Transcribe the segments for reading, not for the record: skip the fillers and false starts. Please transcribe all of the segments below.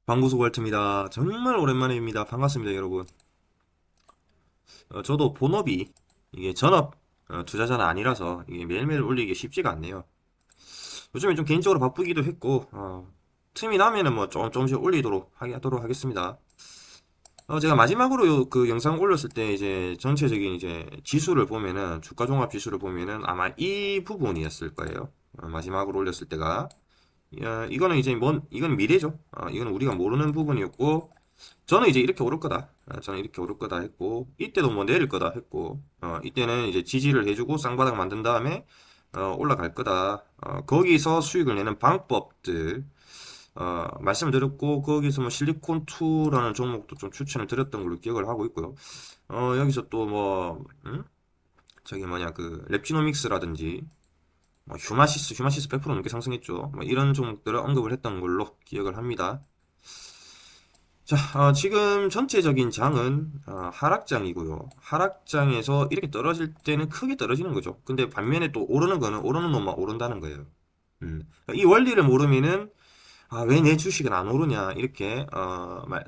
방구석 월트입니다. 정말 오랜만입니다. 반갑습니다, 여러분. 저도 본업이 이게 전업 투자자는 아니라서 이게 매일매일 올리기 쉽지가 않네요. 요즘에 좀 개인적으로 바쁘기도 했고 틈이 나면은 뭐 조금씩 올리도록 하도록 하겠습니다. 제가 마지막으로 그 영상 올렸을 때 이제 전체적인 이제 지수를 보면은 주가 종합 지수를 보면은 아마 이 부분이었을 거예요. 마지막으로 올렸을 때가 이거는 이제 이건 미래죠. 이거는 우리가 모르는 부분이었고 저는 이제 이렇게 오를 거다. 저는 이렇게 오를 거다 했고, 이때도 뭐 내릴 거다 했고, 이때는 이제 지지를 해주고 쌍바닥 만든 다음에, 올라갈 거다. 거기서 수익을 내는 방법들, 말씀을 드렸고, 거기서 뭐 실리콘2라는 종목도 좀 추천을 드렸던 걸로 기억을 하고 있고요. 여기서 또 뭐, 저기 뭐냐, 그, 랩지노믹스라든지, 뭐 휴마시스 100% 넘게 상승했죠. 뭐 이런 종목들을 언급을 했던 걸로 기억을 합니다. 자, 지금 전체적인 장은 하락장이고요. 하락장에서 이렇게 떨어질 때는 크게 떨어지는 거죠. 근데 반면에 또 오르는 거는 오르는 놈만 오른다는 거예요. 이 원리를 모르면은 왜 내 주식은 안 오르냐 이렇게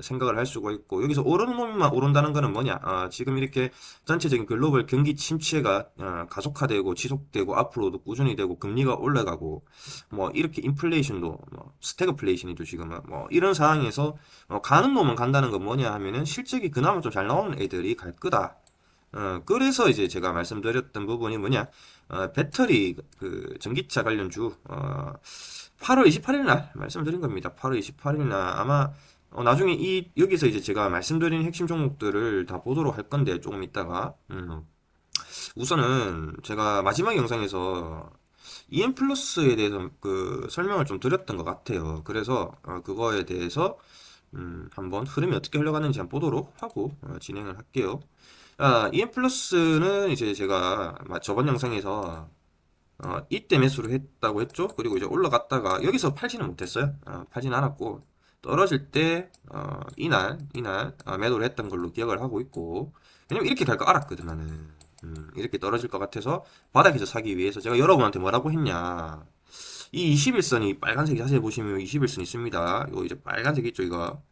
생각을 할 수가 있고 여기서 오르는 놈만 오른다는 거는 뭐냐 지금 이렇게 전체적인 글로벌 경기 침체가 가속화되고 지속되고 앞으로도 꾸준히 되고 금리가 올라가고 뭐 이렇게 인플레이션도 뭐 스태그플레이션이죠 지금은 뭐 이런 상황에서 가는 놈은 간다는 건 뭐냐 하면은 실적이 그나마 좀 잘 나오는 애들이 갈 거다. 그래서 이제 제가 말씀드렸던 부분이 뭐냐, 배터리, 그, 전기차 관련주, 8월 28일 날 말씀드린 겁니다. 8월 28일 날 아마, 나중에 여기서 이제 제가 말씀드린 핵심 종목들을 다 보도록 할 건데, 조금 있다가, 우선은 제가 마지막 영상에서 EM 플러스에 대해서 그 설명을 좀 드렸던 것 같아요. 그래서, 그거에 대해서, 한번 흐름이 어떻게 흘러가는지 한번 보도록 하고, 진행을 할게요. EM 플러스는 이제 제가 저번 영상에서 이때 매수를 했다고 했죠. 그리고 이제 올라갔다가 여기서 팔지는 못했어요. 팔지는 않았고 떨어질 때 이날 매도를 했던 걸로 기억을 하고 있고 왜냐면 이렇게 갈 거 알았거든 나는. 이렇게 떨어질 것 같아서 바닥에서 사기 위해서 제가 여러분한테 뭐라고 했냐. 이 21선이 빨간색 자세히 보시면 21선 있습니다. 이거 이제 빨간색 있죠 이거.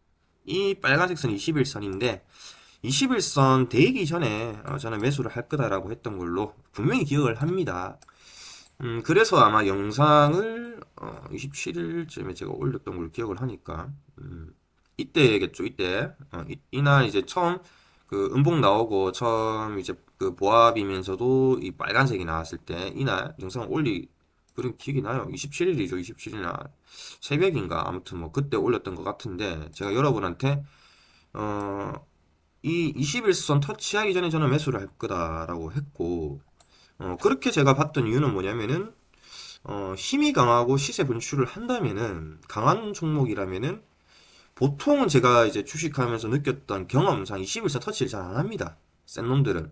이 빨간색 선 21선인데 21선 되기 전에 저는 매수를 할 거다라고 했던 걸로 분명히 기억을 합니다. 그래서 아마 영상을 27일쯤에 제가 올렸던 걸로 기억을 하니까 이때겠죠 이때 이날 이제 처음 그 음봉 나오고 처음 이제 그 보합이면서도 이 빨간색이 나왔을 때 이날 영상을 올리 그런 기억이 나요. 27일이죠 27일 날 새벽인가 아무튼 뭐 그때 올렸던 것 같은데 제가 여러분한테 어, 이 21선 터치하기 전에 저는 매수를 할 거다라고 했고, 그렇게 제가 봤던 이유는 뭐냐면은, 힘이 강하고 시세 분출을 한다면은, 강한 종목이라면은, 보통은 제가 이제 주식하면서 느꼈던 경험상 21선 터치를 잘 안 합니다. 센 놈들은.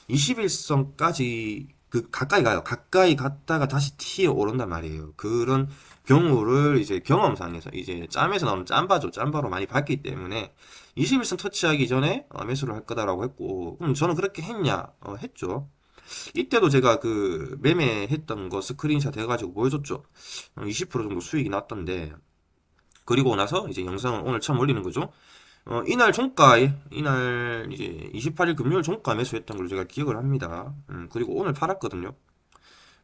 21선까지 가까이 가요. 가까이 갔다가 다시 튀어 오른단 말이에요. 그런 경우를 이제 경험상에서 이제 짬에서 나오는 짬바죠. 짬바로 많이 봤기 때문에 21선 터치하기 전에 매수를 할 거다라고 했고 그럼 저는 그렇게 했냐? 했죠. 이때도 제가 그 매매했던 거 스크린샷 해가지고 보여줬죠. 20% 정도 수익이 났던데 그리고 나서 이제 영상을 오늘 처음 올리는 거죠. 이날 종가에, 이날 이제 28일 금요일 종가 매수했던 걸로 제가 기억을 합니다. 그리고 오늘 팔았거든요.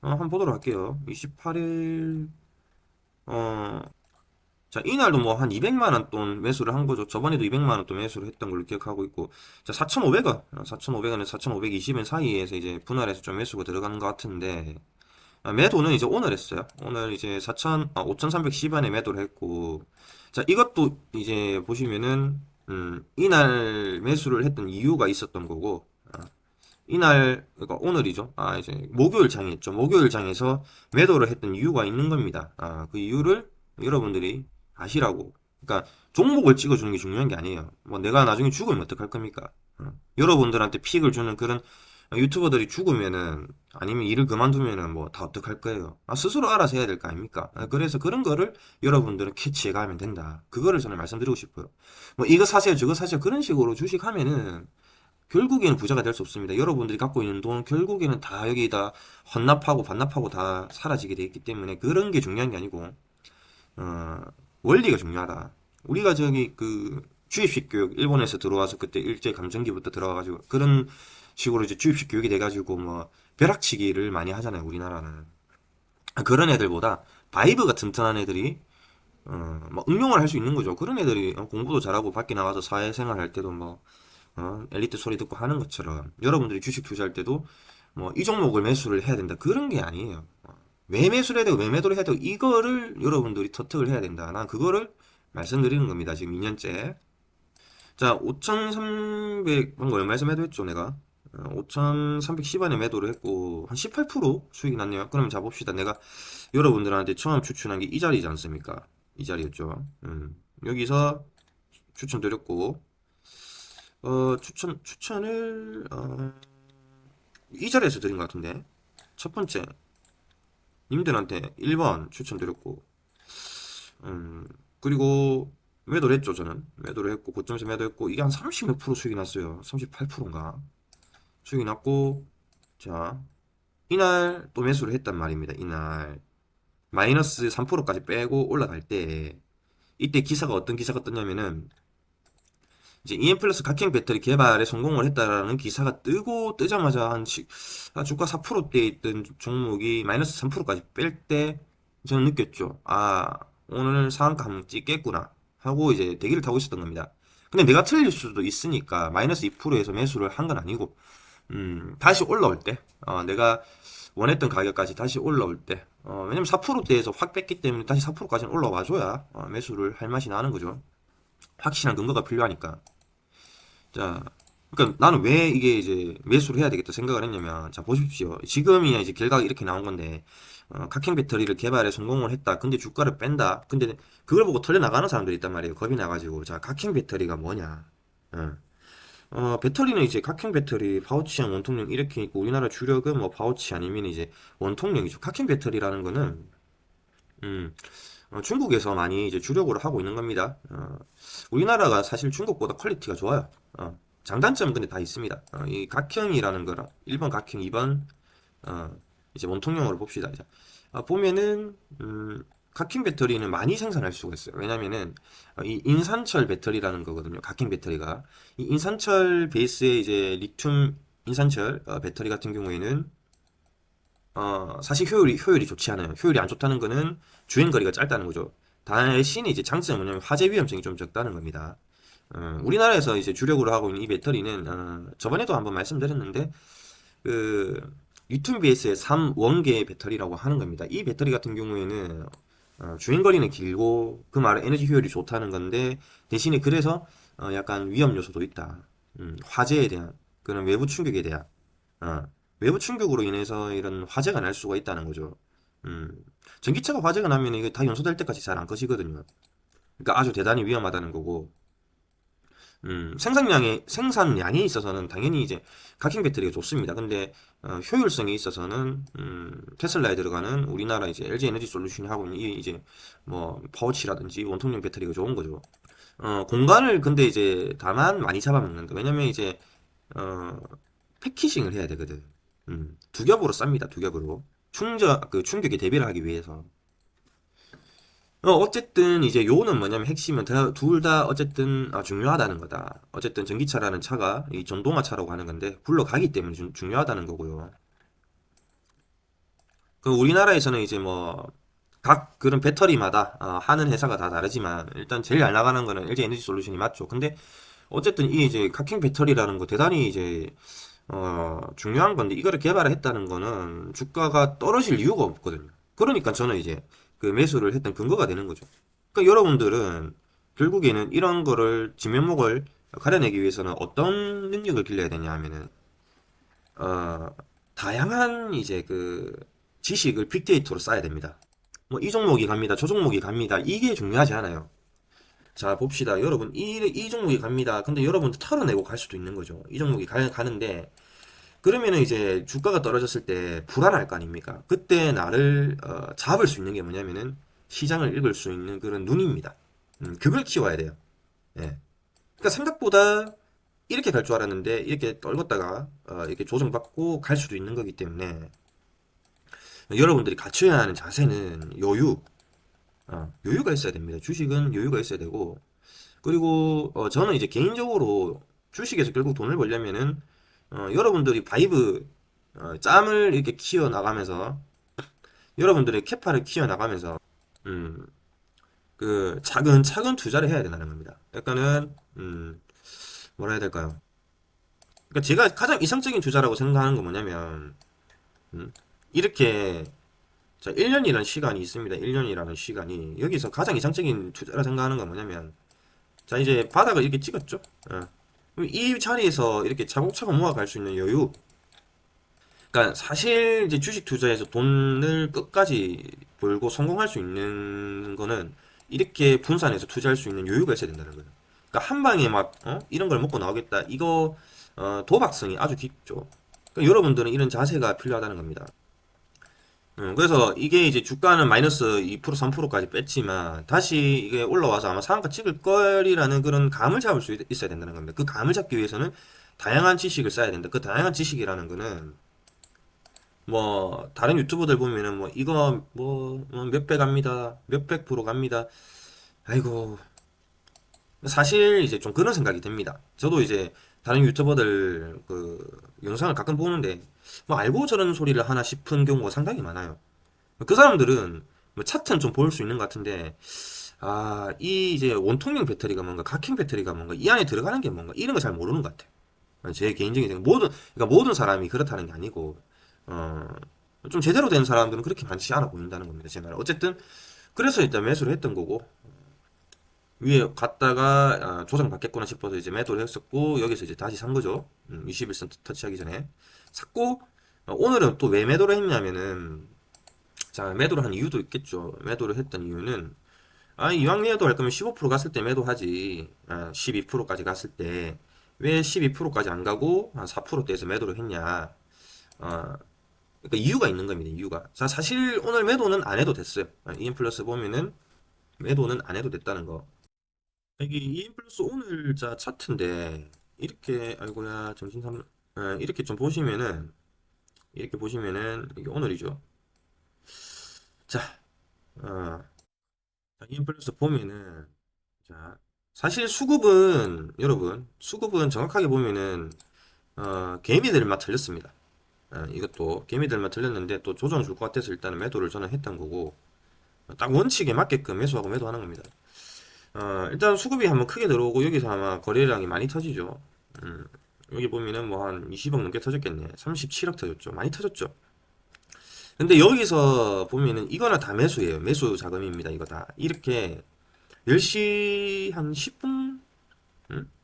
한번 보도록 할게요. 28일, 어, 자, 이날도 뭐 한 200만원 돈 매수를 한 거죠. 저번에도 200만원 돈 매수를 했던 걸로 기억하고 있고, 자, 4,500원, 4,500원에 4,520원 사이에서 이제 분할해서 좀 매수가 들어가는 것 같은데, 매도는 이제 오늘 했어요. 오늘 이제 5,310원에 매도를 했고, 자, 이것도 이제 보시면은, 이날 매수를 했던 이유가 있었던 거고, 이날, 그러니까 오늘이죠. 이제 목요일 장이었죠. 목요일 장에서 매도를 했던 이유가 있는 겁니다. 그 이유를 여러분들이 아시라고. 그러니까 종목을 찍어주는 게 중요한 게 아니에요. 뭐 내가 나중에 죽으면 어떡할 겁니까? 여러분들한테 픽을 주는 그런 유튜버들이 죽으면은 아니면 일을 그만두면은 뭐 다 어떡할 거예요. 스스로 알아서 해야 될 거 아닙니까? 그래서 그런 거를 여러분들은 캐치해 가면 된다. 그거를 저는 말씀드리고 싶어요. 뭐 이거 사세요, 저거 사세요. 그런 식으로 주식하면은 결국에는 부자가 될 수 없습니다. 여러분들이 갖고 있는 돈 결국에는 다 여기다 헌납하고 반납하고 다 사라지게 돼 있기 때문에 그런 게 중요한 게 아니고 어, 원리가 중요하다. 우리가 저기 그 주입식 교육 일본에서 들어와서 그때 일제 감정기부터 들어와가지고 그런 식으로 이제 주입식 교육이 돼가지고 뭐 벼락치기를 많이 하잖아요 우리나라는. 그런 애들보다 바이브가 튼튼한 애들이 뭐 응용을 할 수 있는 거죠. 그런 애들이 공부도 잘하고 밖에 나가서 사회생활 할 때도 뭐 엘리트 소리 듣고 하는 것처럼 여러분들이 주식 투자할 때도 뭐 이 종목을 매수를 해야 된다 그런 게 아니에요. 왜 매수를 해야 되고 왜 매도를 해야 되고 이거를 여러분들이 터득을 해야 된다. 난 그거를 말씀드리는 겁니다. 지금 2년째. 자, 5,300 방금 얼마에서 매도했죠, 내가? 5,310원에 매도를 했고 한 18% 수익이 났네요. 그럼 자 봅시다. 내가 여러분들한테 처음 추천한 게 이 자리지 않습니까? 이 자리였죠. 여기서 추천드렸고 추천을 이 자리에서 드린 것 같은데 첫 번째 님들한테 1번 추천드렸고 그리고 매도를 했죠. 저는 매도를 했고 고점에서 매도했고 이게 한 30 몇 프로 수익이 났어요. 38%인가 수익이 났고 자 이날 또 매수를 했단 말입니다. 이날 마이너스 3%까지 빼고 올라갈 때 이때 기사가 어떤 기사가 떴냐면은 이제 EM 플러스 각형 배터리 개발에 성공을 했다라는 기사가 뜨고 뜨자마자 주가 4%대에 있던 종목이 마이너스 3%까지 뺄 때 저는 느꼈죠. 아, 오늘 상한가 한번 찍겠구나 하고 이제 대기를 타고 있었던 겁니다. 근데 내가 틀릴 수도 있으니까 마이너스 2%에서 매수를 한 건 아니고 다시 올라올 때 내가 원했던 가격까지 다시 올라올 때 왜냐면 4%대에서 확 뺐기 때문에 다시 4%까지는 올라와 줘야 매수를 할 맛이 나는 거죠. 확실한 근거가 필요하니까. 자, 그러니까 나는 왜 이게 이제 매수를 해야 되겠다 생각을 했냐면, 자, 보십시오. 지금이야 이제 결과가 이렇게 나온 건데, 각형 배터리를 개발에 성공을 했다. 근데 주가를 뺀다. 근데 그걸 보고 털려 나가는 사람들이 있단 말이에요. 겁이 나가지고. 자, 각형 배터리가 뭐냐? 배터리는 이제 각형 배터리, 파우치형, 원통형 이렇게 있고, 우리나라 주력은 뭐 파우치 아니면 이제 원통형이죠. 각형 배터리라는 거는, 음, 중국에서 많이 이제 주력으로 하고 있는 겁니다. 우리나라가 사실 중국보다 퀄리티가 좋아요. 장단점은 근데 다 있습니다. 이 각형이라는 거랑 1번 각형, 2번 이제 원통형으로 봅시다. 이제. 보면은 각형 배터리는 많이 생산할 수가 있어요. 왜냐면은 이 인산철 배터리라는 거거든요. 각형 배터리가 이 인산철 베이스의 이제 리튬 인산철 배터리 같은 경우에는 사실 효율이 좋지 않아요. 효율이 안 좋다는 거는 주행거리가 짧다는 거죠. 대신에 이제 장점은 뭐냐면 화재 위험성이 좀 적다는 겁니다. 우리나라에서 이제 주력으로 하고 있는 이 배터리는, 저번에도 한번 말씀드렸는데, 그, 리튬 베이스의 3원계 배터리라고 하는 겁니다. 이 배터리 같은 경우에는, 주행거리는 길고, 그 말은 에너지 효율이 좋다는 건데, 대신에 그래서, 약간 위험 요소도 있다. 화재에 대한, 그런 외부 충격에 대한, 어, 외부 충격으로 인해서 이런 화재가 날 수가 있다는 거죠. 음, 전기차가 화재가 나면 이게 다 연소될 때까지 잘 안 꺼지거든요. 그러니까 아주 대단히 위험하다는 거고, 생산량에 있어서는 당연히 이제 각형 배터리가 좋습니다. 근데 효율성에 있어서는 테슬라에 들어가는 우리나라 이제 LG 에너지 솔루션이 하고 있는 이 이제 뭐 파워치라든지 원통형 배터리가 좋은 거죠. 공간을 근데 이제 다만 많이 잡아먹는다. 왜냐면 이제 어, 패키징을 해야 되거든. 두 겹으로 쌉니다. 두 겹으로. 그 충격에 대비를 하기 위해서. 어쨌든 이제 요는 뭐냐면 핵심은 둘 다 어쨌든 중요하다는 거다. 어쨌든 전기차라는 차가 이 전동화 차라고 하는 건데 굴러가기 때문에 중요하다는 거고요. 그 우리나라에서는 이제 뭐 각 그런 배터리마다 하는 회사가 다 다르지만 일단 제일 잘 나가는 거는 LG 에너지 솔루션이 맞죠. 근데 어쨌든 이 이제 각형 배터리라는 거 대단히 이제 중요한 건데 이거를 개발을 했다는 거는 주가가 떨어질 이유가 없거든요. 그러니까 저는 이제 그 매수를 했던 근거가 되는 거죠. 그러니까 여러분들은 결국에는 이런 거를 진면목을 가려내기 위해서는 어떤 능력을 길러야 되냐 하면은 어, 다양한 이제 그 지식을 빅데이터로 쌓아야 됩니다. 뭐 이 종목이 갑니다. 저 종목이 갑니다. 이게 중요하지 않아요. 자, 봅시다. 여러분, 이 종목이 갑니다. 근데 여러분도 털어내고 갈 수도 있는 거죠. 이 종목이 가는데, 그러면은 이제 주가가 떨어졌을 때 불안할 거 아닙니까? 그때 나를 잡을 수 있는 게 뭐냐면은 시장을 읽을 수 있는 그런 눈입니다. 그걸 키워야 돼요. 예. 그러니까 생각보다 이렇게 갈 줄 알았는데 이렇게 떨궜다가 이렇게 조정받고 갈 수도 있는 거기 때문에 여러분들이 갖춰야 하는 자세는 여유가 있어야 됩니다. 주식은 여유가 있어야 되고 그리고 저는 이제 개인적으로 주식에서 결국 돈을 벌려면은 여러분들이 바이브 짬을 이렇게 키워 나가면서 여러분들의 캐파를 키워 나가면서 음, 그 차근차근 투자를 해야 된다는 겁니다. 약간은 뭐라 해야 될까요? 그러니까 제가 가장 이상적인 투자라고 생각하는 건 뭐냐면 음, 이렇게 자 1년이라는 시간이 있습니다. 1년이라는 시간이 여기서 가장 이상적인 투자라 생각하는 건 뭐냐면 자 이제 바닥을 이렇게 찍었죠. 그럼 이 자리에서 이렇게 차곡차곡 모아갈 수 있는 여유. 그러니까 사실 이제 주식 투자에서 돈을 끝까지 벌고 성공할 수 있는 거는 이렇게 분산해서 투자할 수 있는 여유가 있어야 된다는 거예요. 그러니까 한 방에 막 이런 걸 먹고 나오겠다. 이거 도박성이 아주 깊죠. 그러니까 여러분들은 이런 자세가 필요하다는 겁니다. 그래서 이게 이제 주가는 마이너스 2% 3%까지 뺐지만 다시 이게 올라와서 아마 상한가 찍을 거리라는 그런 감을 잡을 수 있어야 된다는 겁니다. 그 감을 잡기 위해서는 다양한 지식을 쌓아야 된다. 그 다양한 지식이라는 거는 뭐 다른 유튜버들 보면은 뭐 이거 뭐 몇배 갑니다. 몇백 프로 갑니다. 아이고 사실 이제 좀 그런 생각이 듭니다. 저도 이제 다른 유튜버들 그 영상을 가끔 보는데 뭐 알고 저런 소리를 하나 싶은 경우가 상당히 많아요. 그 사람들은 뭐 차트는 좀 볼 수 있는 것 같은데 이 이제 원통형 배터리가 뭔가 각형 배터리가 뭔가 이 안에 들어가는 게 뭔가 이런 거 잘 모르는 것 같아요. 제 개인적인 생각 그러니까 모든 사람이 그렇다는 게 아니고 어, 좀 제대로 된 사람들은 그렇게 많지 않아 보인다는 겁니다. 제 말. 어쨌든 그래서 일단 매수를 했던 거고 위에 갔다가 조정 받겠구나 싶어서 이제 매도를 했었고 여기서 이제 다시 산 거죠. 21선 터치하기 전에 샀고 오늘은 또 왜 매도를 했냐면은 자 매도를 한 이유도 있겠죠. 매도를 했던 이유는 이왕 매도할 거면 15% 갔을 때 매도하지 12%까지 갔을 때 왜 12%까지 안 가고 한 4%대에서 매도를 했냐. 그러니까 이유가 있는 겁니다. 이유가. 자, 사실 오늘 매도는 안 해도 됐어요. EM 플러스 보면은 매도는 안 해도 됐다는 거. 여기 EM 플러스 오늘 자 차트인데 이렇게 아이고야 정신삼 이렇게 좀 보시면은 이렇게 보시면은 이게 오늘이죠. 자, 어, EM 플러스 보면은 자 사실 수급은 여러분 수급은 정확하게 보면은 개미들만 틀렸습니다. 이것도 개미들만 틀렸는데 또 조정 줄 것 같아서 일단은 매도를 저는 했던 거고 딱 원칙에 맞게끔 매수하고 매도하는 겁니다. 일단 수급이 한번 크게 들어오고 여기서 아마 거래량이 많이 터지죠. 여기 보면은 뭐 한 20억 넘게 터졌겠네. 37억 터졌죠. 많이 터졌죠. 근데 여기서 보면은 이거는 다 매수예요. 매수 자금입니다. 이거 다. 이렇게 10시 한 10분?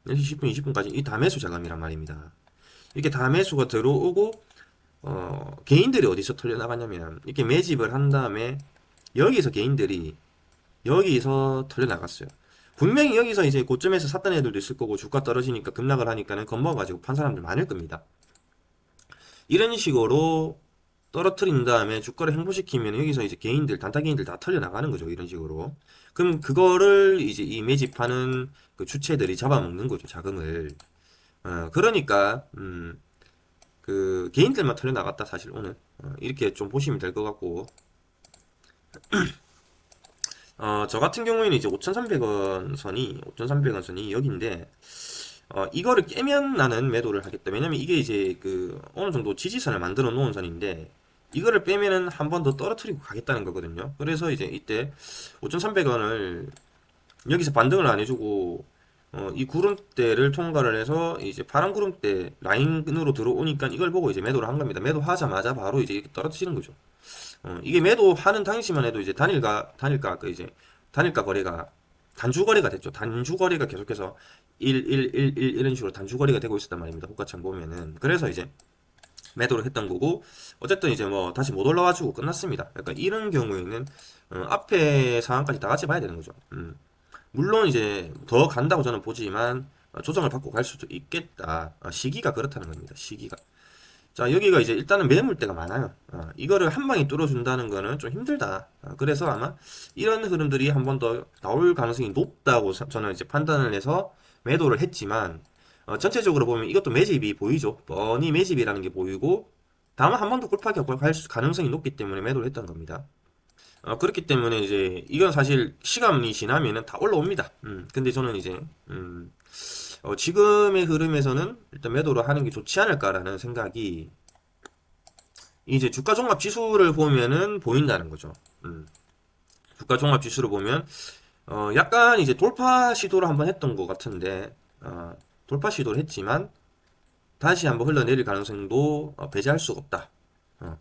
10시 10분, 20분까지 이 다 매수 자금이란 말입니다. 이렇게 다 매수가 들어오고 개인들이 어디서 털려나가냐면 이렇게 매집을 한 다음에 여기서 개인들이 여기서 털려나갔어요. 분명히 여기서 이제 고점에서 샀던 애들도 있을 거고 주가 떨어지니까 급락을 하니까는 겁먹어가지고 판 사람들 많을 겁니다. 이런 식으로 떨어뜨린 다음에 주가를 행보시키면 여기서 이제 개인들 단타 개인들 다 털려나가는 거죠. 이런 식으로. 그럼 그거를 이제 이 매집하는 그 주체들이 잡아먹는 거죠. 자금을. 그러니까 그 개인들만 털려나갔다 사실 오늘 이렇게 좀 보시면 될 것 같고 저 같은 경우에는 이제 5,300원 선이 여기인데, 이거를 깨면 나는 매도를 하겠다. 왜냐면 이게 이제 그 어느 정도 지지선을 만들어 놓은 선인데, 이거를 빼면은 한 번 더 떨어뜨리고 가겠다는 거거든요. 그래서 이제 이때 5,300원을 여기서 반등을 안 해주고, 이 구름대를 통과를 해서 이제 파란 구름대 라인으로 들어오니까 이걸 보고 이제 매도를 한 겁니다. 매도하자마자 바로 이제 이렇게 떨어지는 거죠. 이게 매도하는 당시만 해도 이제 단일가 그 이제 단일가 거래가 단주 거래가 됐죠. 단주 거래가 계속해서 1 이런 식으로 단주 거래가 되고 있었단 말입니다. 호가창 보면은. 그래서 이제 매도를 했던 거고 어쨌든 이제 뭐 다시 못 올라와주고 끝났습니다. 그러니까 이런 경우에는 앞에 상황까지 다 같이 봐야 되는 거죠. 물론 이제 더 간다고 저는 보지만 조정을 받고 갈 수도 있겠다. 시기가 그렇다는 겁니다. 시기가. 자, 여기가 이제 일단은 매물대가 많아요. 이거를 한 방에 뚫어준다는 거는 좀 힘들다. 그래서 아마 이런 흐름들이 한 번 더 나올 가능성이 높다고 저는 이제 판단을 해서 매도를 했지만, 전체적으로 보면 이것도 매집이 보이죠. 뻔히 매집이라는 게 보이고, 다만 한 번 더 굴파격 갈 가능성이 높기 때문에 매도를 했던 겁니다. 그렇기 때문에 이제 이건 사실 시간이 지나면은 다 올라옵니다. 근데 저는 이제 지금의 흐름에서는 일단 매도를 하는 게 좋지 않을까라는 생각이 이제 주가 종합 지수를 보면은 보인다는 거죠. 주가 종합 지수를 보면 약간 이제 돌파 시도를 한번 했던 것 같은데 돌파 시도를 했지만 다시 한번 흘러내릴 가능성도 배제할 수가 없다. 어,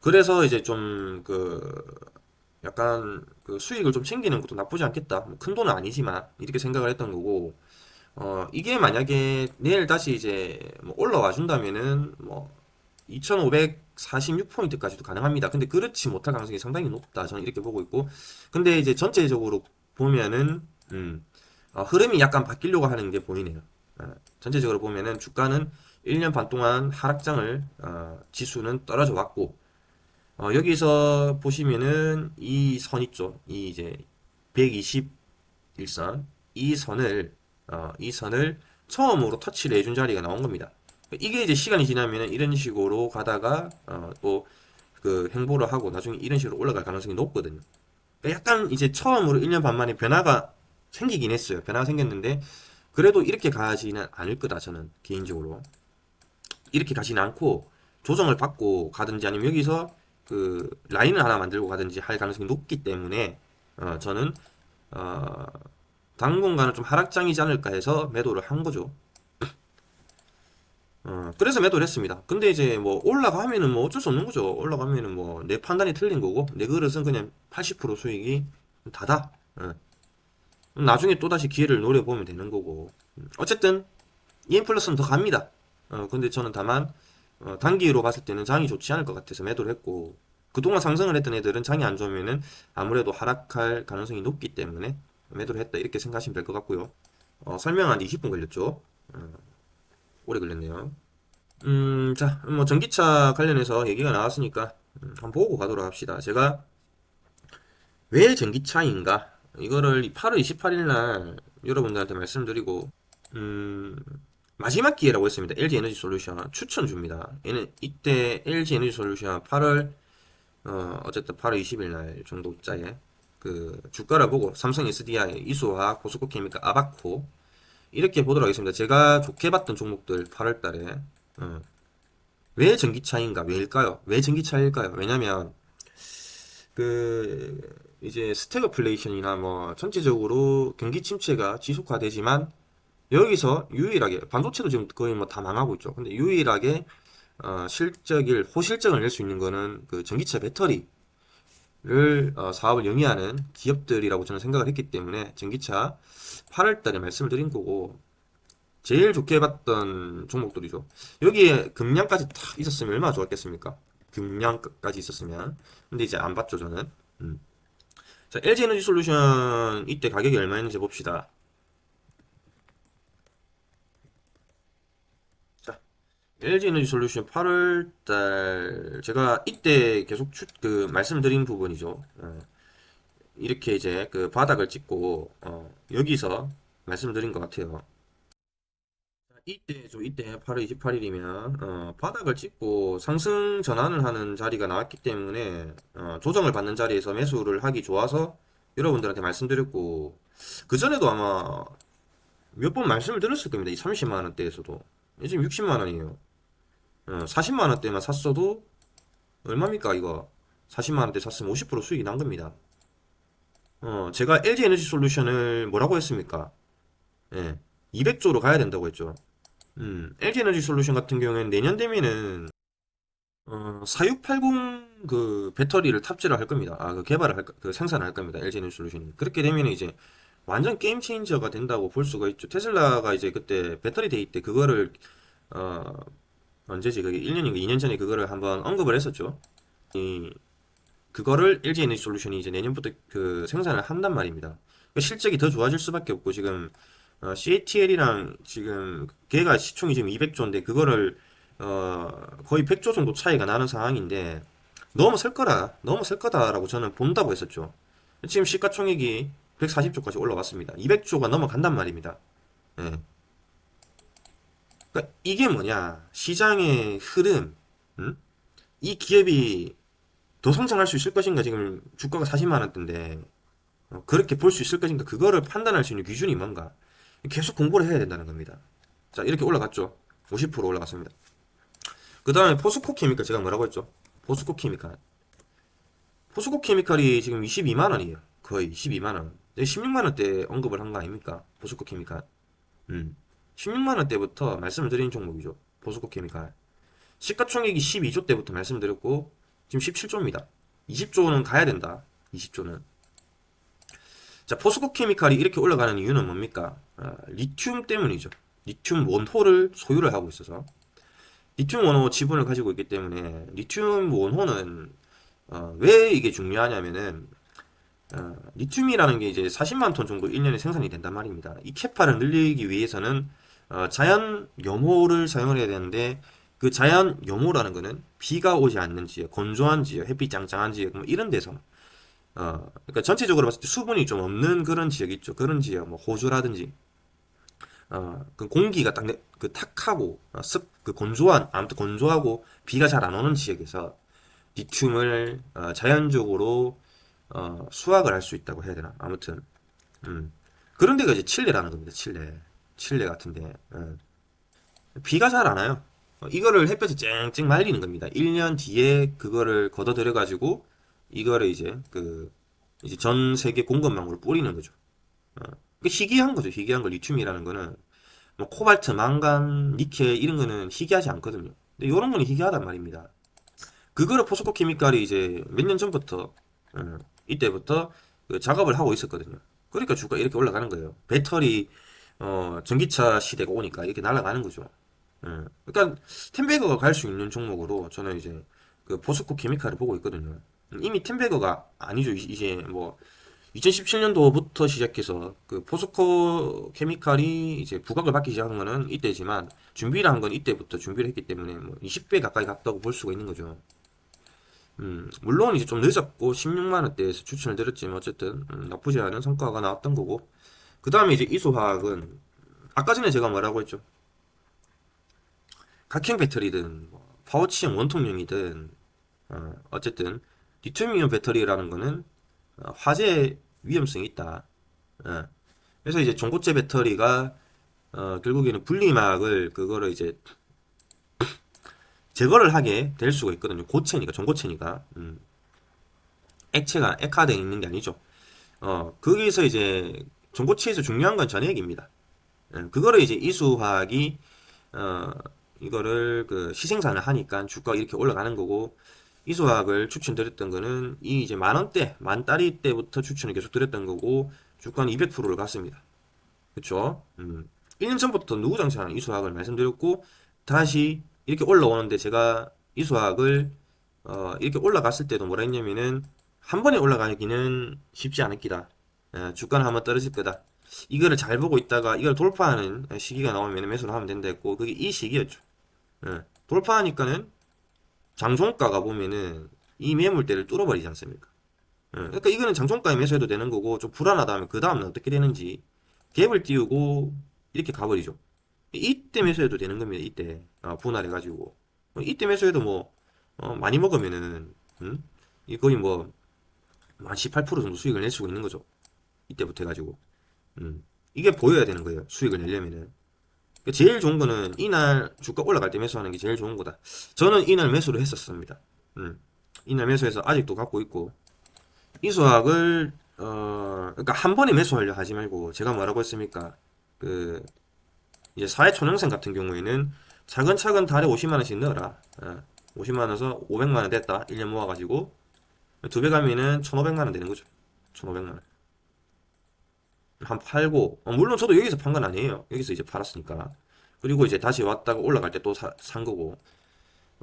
그래서 이제 좀 약간 그 수익을 좀 챙기는 것도 나쁘지 않겠다. 뭐큰 돈은 아니지만 이렇게 생각을 했던 거고 이게 만약에 내일 다시 이제 뭐 올라와 준다면은 뭐 2546포인트까지도 가능합니다. 근데 그렇지 못할 가능성이 상당히 높다. 저는 이렇게 보고 있고. 근데 이제 전체적으로 보면은 흐름이 약간 바뀌려고 하는 게 보이네요. 전체적으로 보면은 주가는 1년 반 동안 하락장을 지수는 떨어져 왔고 여기서 보시면은 이 선 있죠. 이 이제 121선 이 선을 처음으로 터치를 해준 자리가 나온 겁니다. 이게 이제 시간이 지나면은 이런 식으로 가다가 또 그 행보를 하고 나중에 이런 식으로 올라갈 가능성이 높거든요. 그러니까 약간 이제 처음으로 1년 반 만에 변화가 생기긴 했어요. 변화가 생겼는데 그래도 이렇게 가지는 않을 거다 저는 개인적으로. 이렇게 가지는 않고 조정을 받고 가든지 아니면 여기서 그 라인을 하나 만들고 가든지 할 가능성이 높기 때문에 저는 어, 당분간은 좀 하락장이지 않을까 해서 매도를 한 거죠. 그래서 매도를 했습니다. 근데 이제 뭐 올라가면은 뭐 어쩔 수 없는 거죠. 올라가면은 뭐 내 판단이 틀린 거고 내 그릇은 그냥 80% 수익이 다다. 나중에 또다시 기회를 노려보면 되는 거고. 어쨌든 EM 플러스는 더 갑니다. 근데 저는 다만 단기로 봤을 때는 장이 좋지 않을 것 같아서 매도를 했고 그동안 상승을 했던 애들은 장이 안 좋으면은 아무래도 하락할 가능성이 높기 때문에 매도를 했다 이렇게 생각하시면 될 것 같고요. 설명한 데 20분 걸렸죠. 오래 걸렸네요. 자, 뭐 전기차 관련해서 얘기가 나왔으니까 한번 보고 가도록 합시다. 제가 왜 전기차인가? 이거를 8월 28일 날 여러분들한테 말씀드리고 음, 마지막 기회라고 했습니다. LG 에너지 솔루션 추천 줍니다. 얘는 이때 LG 에너지 솔루션 8월 어쨌든 8월 20일 날 정도짜에 그 주가를 보고 삼성 SDI, 이수화학, 포스코케미칼, 아바코 이렇게 보도록 하겠습니다. 제가 좋게 봤던 종목들 8월 달에 왜 전기차인가? 왜일까요? 왜 전기차일까요? 왜냐면 그 이제 스태그플레이션이나 뭐 전체적으로 경기 침체가 지속화되지만 여기서 유일하게 반도체도 지금 거의 뭐 다 망하고 있죠. 근데 유일하게 호실적을 낼 수 있는 거는 그 전기차 배터리를 사업을 영위하는 기업들이라고 저는 생각을 했기 때문에 전기차 8월 달에 말씀을 드린 거고 제일 좋게 봤던 종목들이죠. 여기에 금량까지 탁 있었으면 얼마나 좋았겠습니까? 금량까지 있었으면. 근데 이제 안 봤죠, 저는. 음. 자, LG 에너지 솔루션 이때 가격이 얼마였는지 봅시다. 자, LG 에너지 솔루션 8월 달 제가 이때 계속 말씀드린 부분이죠. 이렇게 이제 그 바닥을 찍고 여기서 말씀드린 것 같아요. 이때죠. 이때 8월 28일이면 바닥을 찍고 상승 전환을 하는 자리가 나왔기 때문에 조정을 받는 자리에서 매수를 하기 좋아서 여러분들한테 말씀드렸고 그 전에도 아마 몇 번 말씀을 드렸을 겁니다. 이 30만 원대에서도 지금 60만 원이에요. 40만 원대만 샀어도 얼마입니까 이거? 40만 원대 샀으면 50% 수익이 난 겁니다. 제가 LG 에너지 솔루션을 뭐라고 했습니까? 예, 200조로 가야 된다고 했죠. LG 에너지 솔루션 같은 경우에는 내년 되면은 4680 그 배터리를 탑재를 할 겁니다. 그 개발을 그 생산을 할 겁니다. LG 에너지 솔루션이. 그렇게 되면 이제 완전 게임 체인저가 된다고 볼 수가 있죠. 테슬라가 이제 그때 배터리 데이 때 그거를 어 언제지? 그게 1년인가 2년 전에 그거를 한번 언급을 했었죠. 그거를 LG 에너지 솔루션이 이제 내년부터 그 생산을 한단 말입니다. 그러니까 실적이 더 좋아질 수밖에 없고 지금 CATL이랑 지금 걔가 시총이 지금 200조인데 그거를 거의 100조 정도 차이가 나는 상황인데 너무 셀 거라 너무 셀 거다라고 저는 본다고 했었죠. 지금 시가총액이 140조까지 올라왔습니다. 200조가 넘어간단 말입니다. 예. 그러니까 이게 뭐냐? 시장의 흐름, 이 기업이 더 성장할 수 있을 것인가, 지금 주가가 40만 원대인데 그렇게 볼 수 있을 것인가, 그거를 판단할 수 있는 기준이 뭔가, 계속 공부를 해야 된다는 겁니다. 자, 이렇게 올라갔죠. 50% 올라갔습니다. 그 다음에 포스코 케미칼, 제가 뭐라고 했죠? 포스코 케미칼. 포스코 케미칼이 지금 22만 원이에요. 거의 22만 원. 16만 원대 언급을 한 거 아닙니까? 포스코 케미칼. 16만 원대부터 말씀을 드린 종목이죠. 포스코 케미칼. 시가총액이 12조 때부터 말씀드렸고 지금 17조입니다. 20조는 가야 된다. 20조는. 자, 포스코 케미칼이 이렇게 올라가는 이유는 뭡니까? 리튬 때문이죠. 리튬 원호를 소유를 하고 있어서. 리튬 원호 지분을 가지고 있기 때문에 리튬 원호는 왜 이게 중요하냐면은 리튬이라는 게 이제 40만 톤 정도 1년에 생산이 된단 말입니다. 이 캐파를 늘리기 위해서는 자연 염호를 사용을 해야 되는데, 그 자연 염호라는 거는 비가 오지 않는 지역, 건조한 지역, 햇빛 짱짱한 지역, 뭐 이런 데서 그러니까 전체적으로 봤을 때 수분이 좀 없는 그런 지역 있죠. 그런 지역, 뭐 호주라든지 그 공기가 딱 그 탁하고 그 건조한, 아무튼 건조하고 비가 잘 안 오는 지역에서 리튬을 자연적으로 수확을 할 수 있다고 해야 되나? 아무튼 그런 데가 이제 칠레라는 겁니다. 칠레 같은데 비가 잘 안 와요. 이거를 햇볕에 쨍쨍 말리는 겁니다. 1년 뒤에 그거를 걷어들여 가지고 이거를 이제 이제 전 세계 공급망으로 뿌리는 거죠. 희귀한 거죠. 희귀한 거. 리튬이라는 거는 뭐 코발트, 망간, 니켈 이런 거는 희귀하지 않거든요. 근데 이런 거는 희귀하단 말입니다. 그거를 포스코 케미칼이 이제 몇 년 전부터 이때부터 그 작업을 하고 있었거든요. 그러니까 주가 이렇게 올라가는 거예요. 배터리 전기차 시대가 오니까 이렇게 날아가는 거죠. 그러니까 텐베거가 갈 수 있는 종목으로 저는 이제 그 포스코 케미칼을 보고 있거든요. 이미 텐베거가 아니죠. 이제 뭐 2017년도부터 시작해서 그 포스코 케미칼이 이제 부각을 받기 시작한 거는 이때지만 준비를 한 건 이때부터 준비를 했기 때문에 뭐 20배 가까이 갔다고 볼 수가 있는 거죠. 물론 이제 좀 늦었고 16만 원대에서 추천을 드렸지만 어쨌든 나쁘지 않은 성과가 나왔던 거고. 그 다음에 이제 이소화학은 아까 전에 제가 뭐라고 했죠? 각형 배터리든 뭐 파우치형 원통형이든 어쨌든 리튬이온 배터리라는 거는 화재 위험성이 있다. 그래서 이제 전고체 배터리가 결국에는 분리막을 그거를 이제 제거를 하게 될 수가 있거든요. 고체니까, 전고체니까. 액체가 액화되어 있는 게 아니죠. 거기서 이제 전고체에서 중요한 건 전해액입니다. 그거를 이제 이수화학이 어, 이거를 그 시생산을 하니까 주가가 이렇게 올라가는 거고. 이수화학을 추천드렸던 거는 이 이제 만 원대, 만 따리 때부터 추천을 계속 드렸던 거고 주가는 200%를 갔습니다. 그쵸? 1년 전부터 누구장창 이수학을 말씀드렸고, 다시 이렇게 올라오는데 제가 이수학을, 이렇게 올라갔을 때도 뭐라 했냐면은, 한 번에 올라가기는 쉽지 않을 기다. 주가는 한번 떨어질 거다. 이거를 잘 보고 있다가 이걸 돌파하는 시기가 나오면 매수를 하면 된다 했고, 그게 이 시기였죠. 돌파하니까는 장종가가 보면은 이 매물대를 뚫어버리지 않습니까? 그러니까 이거는 장종가에 매수해도 되는 거고, 좀 불안하다면 그 다음은 어떻게 되는지 갭을 띄우고 이렇게 가버리죠. 이때 매수해도 되는 겁니다. 이때 분할해가지고 이때 매수해도 뭐 많이 먹으면은 이 거의 뭐 한 18% 정도 수익을 낼 수가 있는 거죠. 이때부터 해가지고 이게 보여야 되는 거예요. 수익을 내려면은. 그러니까 제일 좋은 거는 이날 주가 올라갈 때 매수하는 게 제일 좋은 거다. 저는 이날 매수를 했었습니다. 이날 매수해서 아직도 갖고 있고, 이수학을 그러니까 한 번에 매수하려 하지 말고, 제가 뭐라고 했습니까? 그 이제 사회초년생 같은 경우에는 차근차근 달에 50만 원씩 넣어라. 50만 원에서 500만 원 됐다. 1년 모아가지고 두 배 가면은 1,500만 원 되는 거죠. 1,500만 원. 한 팔고, 물론 저도 여기서 판 건 아니에요. 여기서 이제 팔았으니까. 그리고 이제 다시 왔다가 올라갈 때 또 산 거고.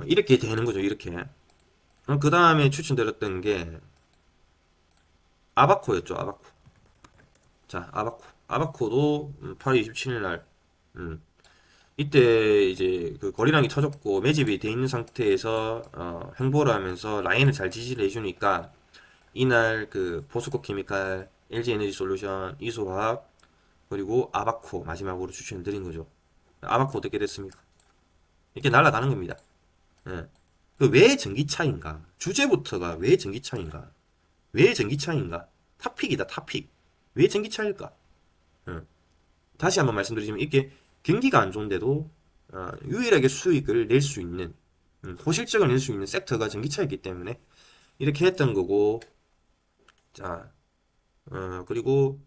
이렇게 되는 거죠. 이렇게. 그 다음에 추천드렸던 게 아바코였죠. 아바코. 자, 아바코. 아바코도 8월 27일 날 이때 이제 그 거래량이 터졌고 매집이 돼 있는 상태에서 횡보를 하면서 라인을 잘 지지를 해주니까 이날 그 포스코 케미칼, LG 에너지 솔루션, 이소화학, 그리고 아바코 마지막으로 추천드린 거죠. 아바코 어떻게 됐습니까? 이렇게 날아가는 겁니다. 예. 왜 전기차인가? 주제부터가 왜 전기차인가? 왜 전기차인가? 탑픽이다, 탑픽. 왜 전기차일까? 어. 다시 한번 말씀드리지만 이게 경기가 안 좋은데도 유일하게 수익을 낼 수 있는 호실적을 낼 수 있는 섹터가 전기차이기 때문에 이렇게 했던 거고. 자, 그리고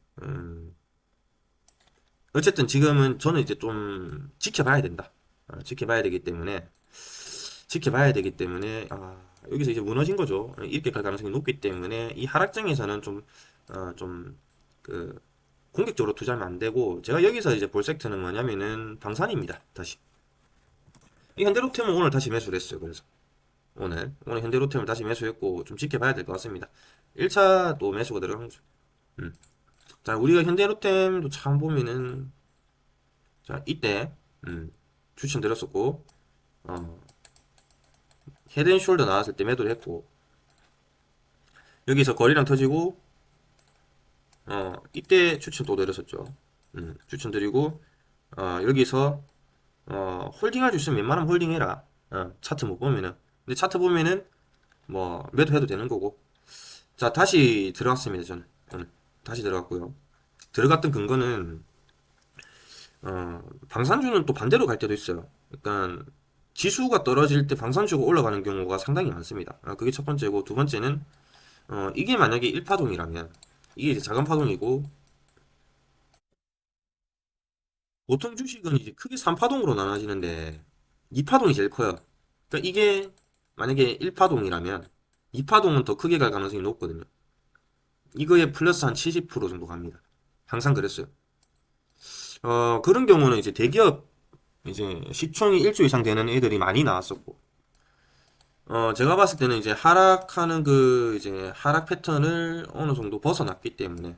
어쨌든 지금은 저는 이제 좀 지켜봐야 된다. 지켜봐야 되기 때문에 여기서 이제 무너진 거죠. 이렇게 갈 가능성이 높기 때문에 이 하락장에서는 좀그 공격적으로 투자하면 안 되고, 제가 여기서 이제 볼 섹터는 뭐냐면은 방산입니다. 다시 이 현대로템은 오늘 다시 매수를 했어요. 그래서 오늘 현대로템을 다시 매수했고 좀 지켜봐야 될 것 같습니다. 1차 또 매수가 들어간 거죠. 음. 자, 우리가 현대로템도 참 보면은, 자, 이때 추천드렸었고, 어, 헤드앤숄더 나왔을 때 매도를 했고, 여기서 거리랑 터지고, 이때 추천 또 드렸었죠. 추천드리고, 여기서 홀딩할 수 있으면 웬만하면 홀딩해라. 차트 못 보면은. 근데 차트 보면은 뭐 매도해도 되는 거고. 자, 다시 들어갔습니다. 저는 다시 들어갔고요. 들어갔던 근거는 방산주는 또 반대로 갈 때도 있어요. 그러니까 지수가 떨어질 때 방산주가 올라가는 경우가 상당히 많습니다. 그게 첫 번째고, 두 번째는 이게 만약에 1파동이라면 이게 이제 작은 파동이고, 보통 주식은 이제 크게 3파동으로 나눠지는데 2파동이 제일 커요. 그러니까 이게 만약에 1파동이라면 2파동은 더 크게 갈 가능성이 높거든요. 이거에 플러스 한 70% 정도 갑니다. 항상 그랬어요. 그런 경우는 이제 대기업, 이제 시총이 1조 이상 되는 애들이 많이 나왔었고, 제가 봤을 때는 이제 하락하는 이제 하락 패턴을 어느 정도 벗어났기 때문에,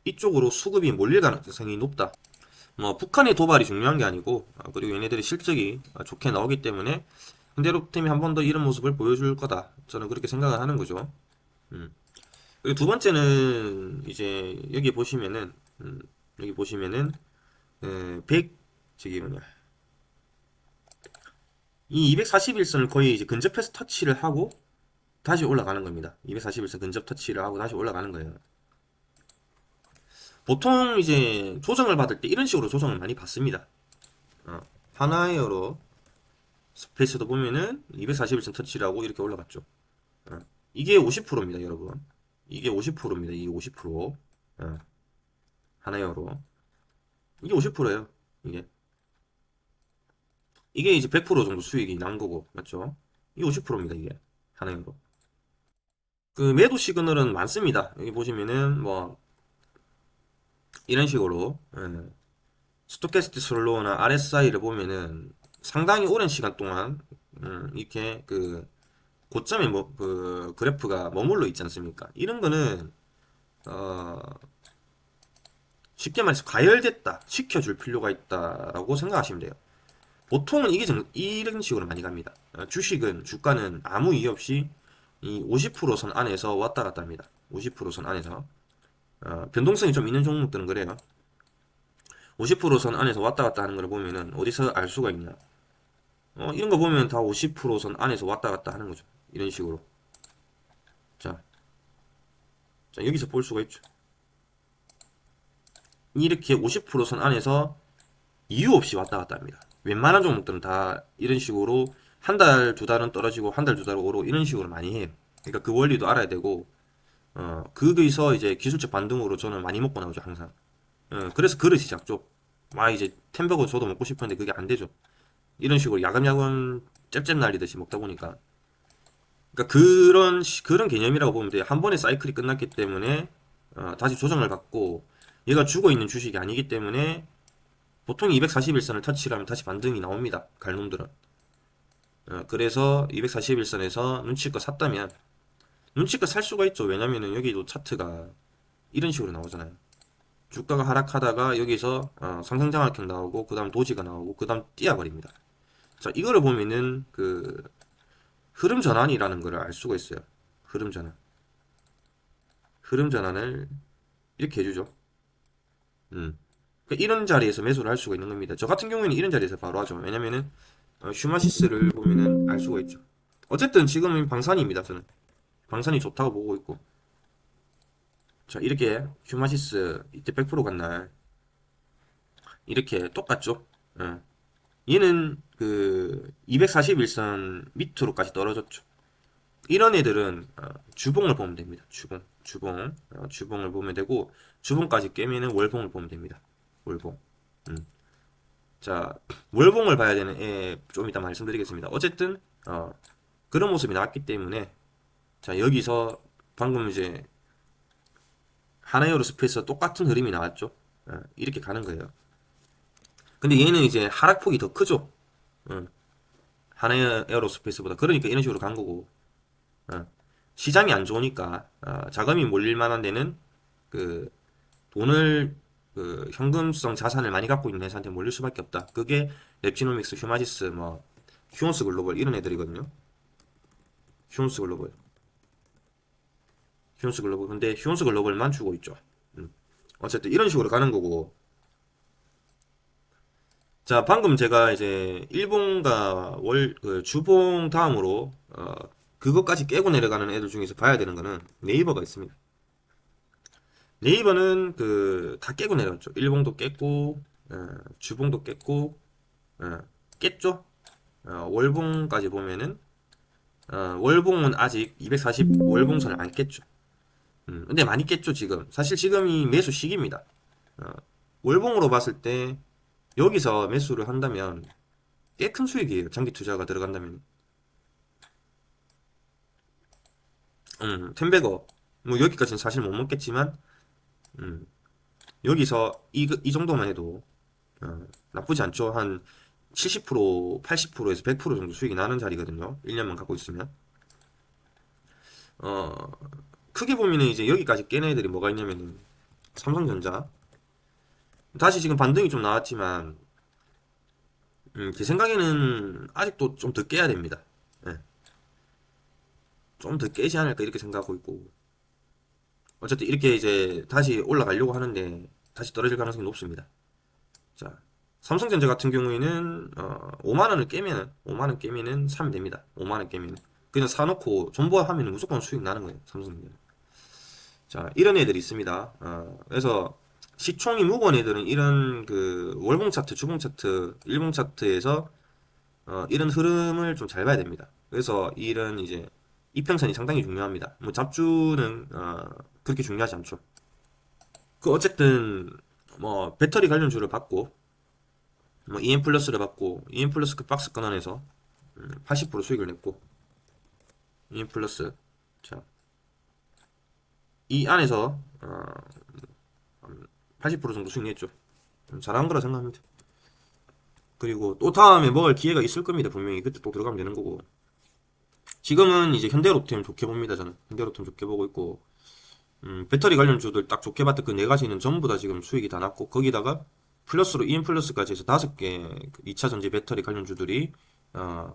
이쪽으로 수급이 몰릴 가능성이 높다. 뭐, 북한의 도발이 중요한 게 아니고, 그리고 얘네들의 실적이 좋게 나오기 때문에, 현대로템이 한 번 더 이런 모습을 보여줄 거다. 저는 그렇게 생각을 하는 거죠. 음. 그리고 두 번째는, 이제, 여기 보시면은, 100, 저기 뭐냐, 이 241선을 거의 이제 근접해서 터치를 하고, 다시 올라가는 겁니다. 241선 근접 터치를 하고 다시 올라가는 거예요. 보통 이제 조정을 받을 때 이런 식으로 조정을 많이 받습니다. 하나이어로 스페이스도 보면은 241선 터치를 하고 이렇게 올라갔죠. 이게 50%입니다, 여러분. 이게 50%입니다. 이게 50%. 하나이어로. 이게 50%예요. 이게. 이게 이제 100% 정도 수익이 난 거고, 맞죠? 이게 50%입니다, 이게. 하나이어로. 그 매도 시그널은 많습니다. 여기 보시면은 뭐 이런 식으로 스토캐스틱 슬로우나 RSI를 보면은 상당히 오랜 시간 동안 이렇게 그 고점에 뭐 그 그래프가 머물러 있지 않습니까? 이런 거는 어 쉽게 말해서 과열됐다, 지켜줄 필요가 있다라고 생각하시면 돼요. 보통은 이런 식으로 많이 갑니다. 주가는 아무 이유 없이 이 50%선 안에서 왔다 갔다 합니다. 50%선 안에서 변동성이 좀 있는 종목들은 그래요. 50%선 안에서 왔다 갔다 하는 걸 보면은 어디서 알 수가 있냐? 이런 거 보면 다 50%선 안에서 왔다 갔다 하는 거죠. 이런 식으로. 자, 자, 여기서 볼 수가 있죠. 이렇게 50%선 안에서 이유 없이 왔다 갔다 합니다. 웬만한 종목들은 다 이런 식으로 한 달, 두 달은 떨어지고 한 달, 두 달 오르고 이런 식으로 많이 해요. 그러니까 그 원리도 알아야 되고, 거기서 이제 기술적 반등으로 저는 많이 먹고 나오죠, 항상. 그래서 그릇이 작죠. 이제 햄버거 저도 먹고 싶었는데 그게 안 되죠. 이런 식으로 야금야금 잽잽 날리듯이 먹다 보니까. 그러니까 그런 개념이라고 보면 돼요. 한 번에 사이클이 끝났기 때문에 다시 조정을 받고, 얘가 죽어 있는 주식이 아니기 때문에 보통 241선을 터치를 하면 다시 반등이 나옵니다. 갈놈들은. 그래서 241선에서 눈치껏 샀다면 눈치껏 살 수가 있죠. 왜냐면은 여기도 차트가 이런 식으로 나오잖아요. 주가가 하락하다가 여기서 상승장악형 나오고 그 다음 도지가 나오고 그 다음 뛰어버립니다. 자, 이거를 보면은 그 흐름 전환이라는 걸 알 수가 있어요. 흐름 전환. 흐름 전환을 이렇게 해주죠. 그러니까 이런 자리에서 매수를 할 수가 있는 겁니다. 저 같은 경우에는 이런 자리에서 바로 하죠. 왜냐면은 슈마시스를 보면은 알 수가 있죠. 어쨌든 지금은 방산입니다. 저는 방산이 좋다고 보고 있고. 자, 이렇게 슈마시스 이때 100% 간 날 이렇게 똑같죠. 예. 얘는 그 241선 밑으로까지 떨어졌죠. 이런 애들은 주봉을 보면 됩니다. 주봉을 보면 되고 주봉까지 깨면은 월봉을 보면 됩니다. 월봉. 음. 자, 월봉을 봐야 되는 애 좀 이따 말씀드리겠습니다. 어쨌든 그런 모습이 나왔기 때문에 자, 여기서 방금 이제 하나이오로 스페이스와 똑같은 흐름이 나왔죠. 이렇게 가는 거예요. 근데 얘는 이제 하락폭이 더 크죠. 어, 하나이오로 스페이스보다. 그러니까 이런 식으로 간 거고. 어, 시장이 안 좋으니까 자금이 몰릴 만한 데는 그 돈을 그 현금성 자산을 많이 갖고 있는 회사한테 몰릴 수밖에 없다. 그게 랩지노믹스, 휴마지스, 뭐 휴온스 글로벌 이런 애들이거든요. 휴온스 글로벌, 휴온스 글로벌. 근데 휴온스 글로벌만 주고 있죠. 음. 어쨌든 이런 식으로 가는 거고. 자, 방금 제가 이제 일본과 그 주봉 다음으로 그것까지 깨고 내려가는 애들 중에서 봐야 되는 거는 네이버가 있습니다. 네이버는 그 다 깨고 내려갔죠. 일봉도 깼고 주봉도 깼고 깼죠. 월봉까지 보면은 월봉은 아직 240 월봉선을 안 깼죠. 근데 많이 깼죠 지금. 사실 지금이 매수 시기입니다. 어, 월봉으로 봤을 때 여기서 매수를 한다면 꽤 큰 수익이에요. 장기 투자가 들어간다면. 텐베거 뭐 여기까지는 사실 못 먹겠지만 음, 여기서 이 정도만 해도 나쁘지 않죠. 한 70%, 80%에서 100% 정도 수익이 나는 자리거든요. 1년만 갖고 있으면. 어, 크게 보면은 이제 여기까지 깬 애들이 뭐가 있냐면은 삼성전자. 다시 지금 반등이 좀 나왔지만, 제 생각에는 아직도 좀 더 깨야 됩니다. 예, 좀 더 깨지 않을까 이렇게 생각하고 있고. 어쨌든 이렇게 이제 다시 올라가려고 하는데 다시 떨어질 가능성이 높습니다. 자, 삼성전자 같은 경우에는 5만 원을 깨면은 5만 원 깨면은 사면 됩니다. 5만 원 깨면은 그냥 사놓고 존버하면 무조건 수익 나는 거예요. 삼성전자. 자, 이런 애들이 있습니다. 그래서 시총이 무거운 애들은 이런 그 월봉 차트, 주봉 차트, 일봉 차트에서 이런 흐름을 좀 잘 봐야 됩니다. 그래서 이런 이제 이평선이 상당히 중요합니다. 뭐 잡주는 그렇게 중요하지 않죠. 그 어쨌든 뭐 배터리 관련주를 받고 뭐 EM 플러스를 받고 EM 플러스 그 박스 끊어내서 80% 수익을 냈고 EM 플러스 자, 이 안에서 80% 정도 수익 냈죠. 잘한 거라 생각합니다. 그리고 또 다음에 먹을 기회가 있을 겁니다. 분명히 그때 또 들어가면 되는 거고. 지금은 이제 현대로템 좋게 봅니다. 저는 현대로템 좋게 보고 있고 배터리 관련주들 딱 좋게 봤던 그 네 가지는 전부 다 지금 수익이 다 났고 거기다가 플러스로 EM 플러스까지 해서 5개 2차 전지 배터리 관련주들이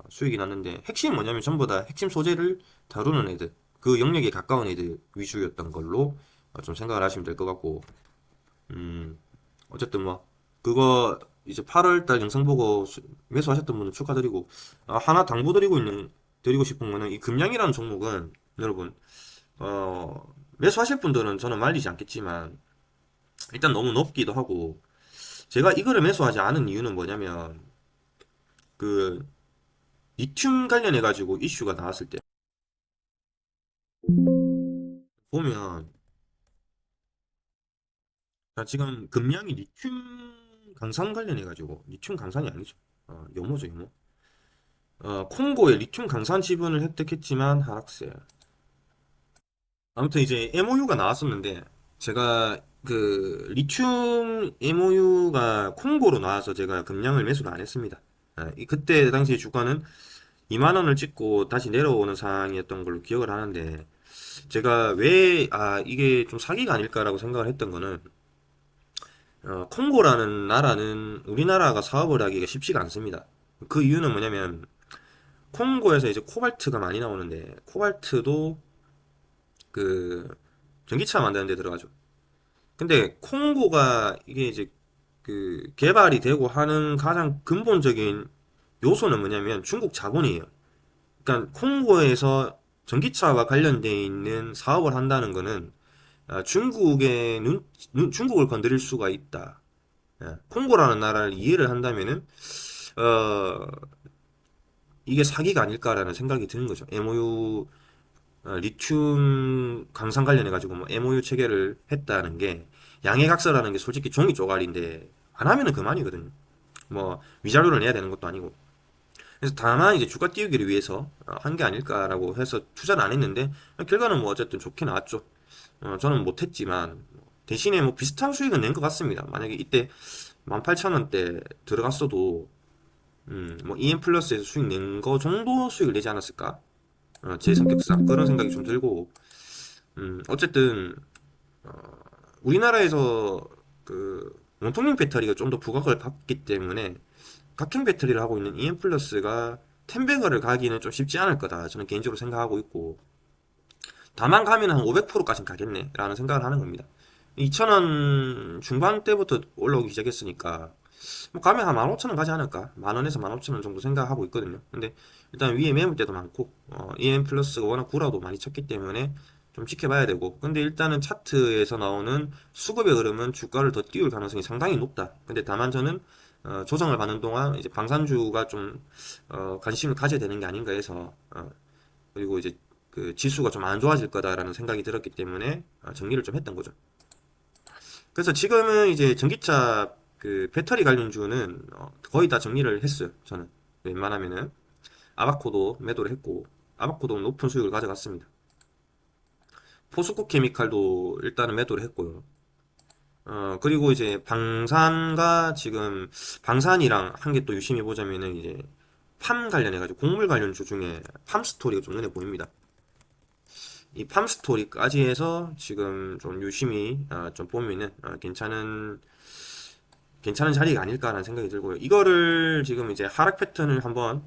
수익이 났는데 핵심이 뭐냐면 전부 다 핵심 소재를 다루는 애들 그 영역에 가까운 애들 위주였던 걸로 좀 생각을 하시면 될 것 같고 어쨌든 뭐 그거 이제 8월달 영상 보고 매수하셨던 분은 축하드리고 하나 드리고 싶은 거는 이 금양이라는 종목은 여러분 매수하실 분들은 저는 말리지 않겠지만 일단 너무 높기도 하고 제가 이거를 매수하지 않은 이유는 뭐냐면 그 리튬 관련해 가지고 이슈가 나왔을 때 보면 지금 금양이 리튬 강산 관련해 가지고 리튬 강산이 아니죠. 요모죠 요모. 콩고의 리튬 강산 지분을 획득했지만 하락세. 아무튼 이제 MOU가 나왔었는데 제가 그 리튬 MOU가 콩고로 나와서 제가 금량을 매수를 안 했습니다. 그때 당시 주가는 2만 원을 찍고 다시 내려오는 상황이었던 걸로 기억을 하는데 제가 왜 이게 좀 사기가 아닐까라고 생각을 했던 거는 콩고라는 나라는 우리나라가 사업을 하기가 쉽지가 않습니다. 그 이유는 뭐냐면 콩고에서 이제 코발트가 많이 나오는데 코발트도 그 전기차 만드는 데 들어가죠. 근데 콩고가 이게 이제 그 개발이 되고 하는 가장 근본적인 요소는 뭐냐면 중국 자본이에요. 그러니까 콩고에서 전기차와 관련돼 있는 사업을 한다는 거는 중국의 중국을 건드릴 수가 있다. 콩고라는 나라를 이해를 한다면은 어, 이게 사기가 아닐까라는 생각이 드는 거죠. MOU 리튬 강산 관련해 가지고 뭐 MOU 체결을 했다는 게 양해각서라는 게 솔직히 종이 쪼가리인데 안 하면은 그만이거든요. 뭐 위자료를 내야 되는 것도 아니고. 그래서 다만 이제 주가 띄우기를 위해서 한 게 아닐까라고 해서 투자를 안 했는데 결과는 뭐 어쨌든 좋게 나왔죠. 저는 못했지만 대신에 뭐 비슷한 수익은 낸 것 같습니다. 만약에 이때 18,000원대 들어갔어도 뭐 EM 플러스에서 수익 낸 거 정도 수익을 내지 않았을까? 제 성격상 그런 생각이 좀 들고 어쨌든 우리나라에서 그 원통형 배터리가 좀 더 부각을 받기 때문에 각형 배터리를 하고 있는 EM 플러스가 텐베거를 가기는 좀 쉽지 않을 거다 저는 개인적으로 생각하고 있고 다만 가면 한 500%까지는 가겠네 라는 생각을 하는 겁니다. 2,000원 중반 때부터 올라오기 시작했으니까 뭐 가면 한 15,000원 가지 않을까? 만원에서 15,000원 정도 생각하고 있거든요. 근데 일단 위에 매물대도 많고 EM 플러스가 워낙 구라도 많이 쳤기 때문에 좀 지켜봐야 되고 근데 일단은 차트에서 나오는 수급의 흐름은 주가를 더 띄울 가능성이 상당히 높다. 근데 다만 저는 조정을 받는 동안 이제 방산주가 좀 관심을 가져야 되는 게 아닌가 해서 그리고 이제 그 지수가 좀 안 좋아질 거다라는 생각이 들었기 때문에 정리를 좀 했던 거죠. 그래서 지금은 이제 전기차 그 배터리 관련주는 거의 다 정리를 했어요. 저는 웬만하면은 아바코도 매도를 했고 아바코도 높은 수익을 가져갔습니다. 포스코 케미칼도 일단은 매도를 했고요. 그리고 이제 방산과 지금 방산이랑 한 개 또 유심히 보자면은 이제 팜 관련해가지고 곡물 관련주 중에 팜스토리가 좀 눈에 보입니다. 이 팜스토리까지 해서 지금 좀 유심히 좀 보면은 괜찮은 자리가 아닐까라는 생각이 들고요. 이거를 지금 이제 하락 패턴을 한번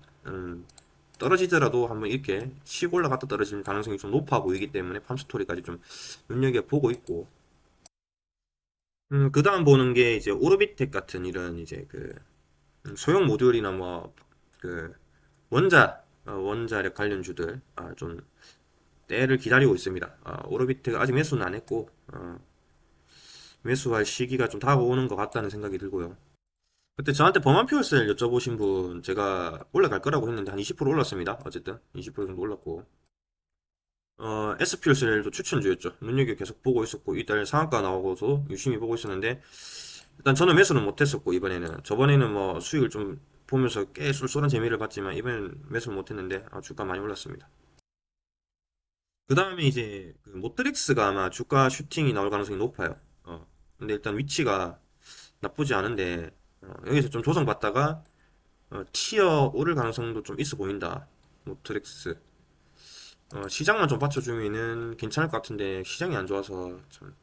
떨어지더라도 한번 이렇게 치고 올라갔다 떨어지는 가능성이 좀 높아 보이기 때문에 팜스토리까지 좀 눈여겨보고 있고 그 다음 보는 게 이제 오르비텍 같은 이런 이제 그 소형 모듈이나 뭐 그 원자력 관련주들 좀 때를 기다리고 있습니다. 오르비텍 아직 매수는 안 했고 매수할 시기가 좀 다가오는 것 같다는 생각이 들고요. 그때 저한테 범한 퓨얼셀 여쭤보신 분 제가 올라갈 거라고 했는데 한 20% 올랐습니다. 어쨌든 20% 정도 올랐고 S퓨얼셀도 추천주였죠. 눈여겨 계속 보고 있었고 이달 상한가 나오고서 유심히 보고 있었는데 일단 저는 매수는 못했었고 이번에는 저번에는 뭐 수익을 좀 보면서 꽤 쏠쏠한 재미를 봤지만 이번엔 매수를 못했는데 주가 많이 올랐습니다. 그 다음에 이제 그 모트렉스가 아마 주가 슈팅이 나올 가능성이 높아요. 근데 일단 위치가 나쁘지 않은데 여기서 좀 조정받다가 티어 오를 가능성도 좀 있어 보인다. 모트렉스 시장만 좀 받쳐주면은 괜찮을 것 같은데 시장이 안 좋아서 참.